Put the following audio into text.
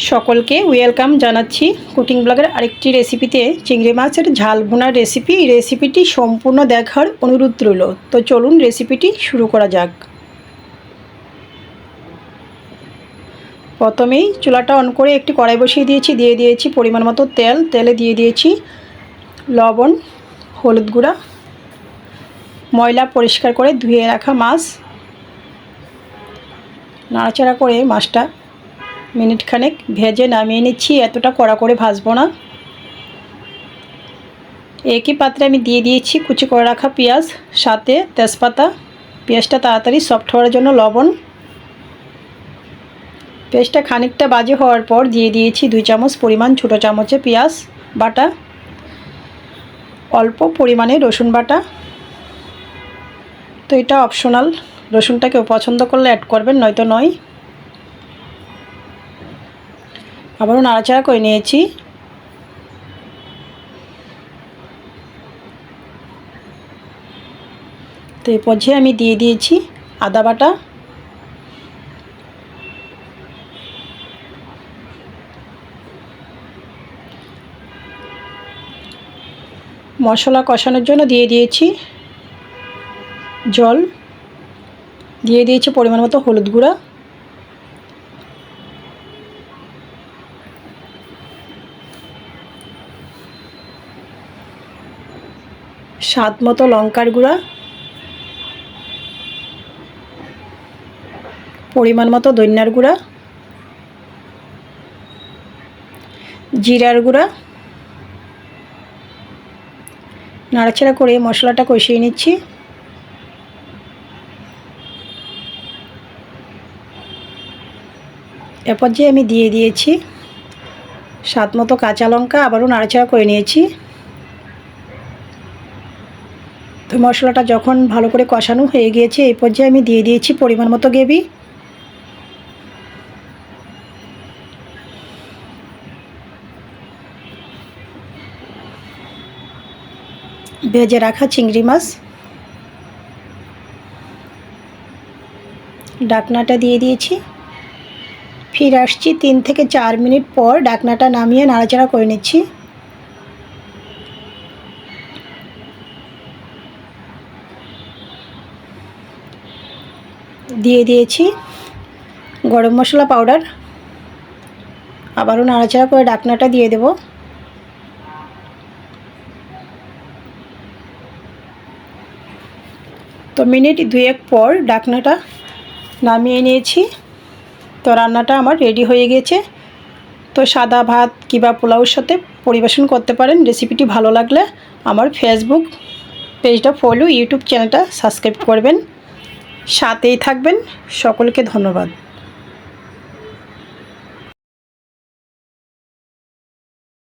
সকলকে ওয়েলকাম জানাচ্ছি কুকিং ব্লগের আরেকটি রেসিপিতে। চিংড়ি মাছের ঝাল ভুনার রেসিপিটি সম্পূর্ণ দেখার অনুরোধ রইল। তো চলুন রেসিপিটি শুরু করা যাক। প্রথমেই চুলাটা অন করে একটি কড়াই বসিয়ে দিয়ে দিয়েছি পরিমাণ মতো তেল। তেলে দিয়ে দিয়েছি লবণ, হলুদ গুঁড়া, ময়লা পরিষ্কার করে ধুয়ে রাখা মাছ। নাড়াচাড়া করে মাছটা মিনিট খানেক ভেজে নামিয়ে নিচ্ছি। এতটা কড়া করে ভাজবো না। একই পাত্রে আমি দিয়ে দিয়েছি কুচি করে রাখা পেঁয়াজ, সাথে তেজপাতা। পেঁয়াজটা তাড়াতাড়ি সফট হওয়ার জন্য লবণ। পেঁয়াজটা খানিকটা বাজে হওয়ার পর দিয়ে দিয়েছি 2 চামচ পরিমাণ ছোটো চামচে পেঁয়াজ বাটা, অল্প পরিমাণে রসুন বাটা। তো এটা অপশনাল, রসুনটা কেউ পছন্দ করলে অ্যাড করবেন, নয়তো নয়। আবারও নাড়াচাড়া করে নিয়েছি। তো এই পর্যায়ে আমি দিয়ে দিয়েছি আদা বাটা, মশলা কষানোর জন্য দিয়ে দিয়েছি জল, দিয়ে দিয়েছি পরিমাণ মতো হলুদ গুঁড়া, স্বাদ মতো লঙ্কার গুঁড়া, পরিমাণ মতো ধনিয়ার গুঁড়া, জিরার গুঁড়া। নাড়াচাড়া করে মশলাটা কষিয়ে নিচ্ছি। এরপর যে আমি দিয়ে দিয়েছি স্বাদ মতো কাঁচা লঙ্কা, আবারও নাড়াচাড়া করে নিয়েছি। তো মশলাটা যখন ভালো করে কষানো হয়ে গিয়েছে, এই পর্যায়ে আমি দিয়ে দিয়েছি পরিমাণ মতো গ্রেভি। ভেজে রাখা চিংড়ি মাছ, ঢাকনাটা দিয়ে দিয়েছি। ফিরে আসছি 3 থেকে 4 মিনিট পর। ঢাকনাটা নামিয়ে নাড়াচাড়া করে নিচ্ছি। দিয়ে দিয়েছি গরম মশলা পাউডার, আবারও নাড়াচাড়া করে ঢাকনাটা দিয়ে দেব। তো মিনিট 2 পর ঢাকনাটা নামিয়ে নিয়েছি। তো রান্নাটা আমার রেডি হয়ে গেছে। তো সাদা ভাত কিংবা পোলাওর সাথে পরিবেশন করতে পারেন। রেসিপিটি ভালো লাগলে আমার ফেসবুক পেজটা ফলো, ইউটিউব চ্যানেলটা সাবস্ক্রাইব করবেন, সাথেই থাকবেন। সকলকে ধন্যবাদ।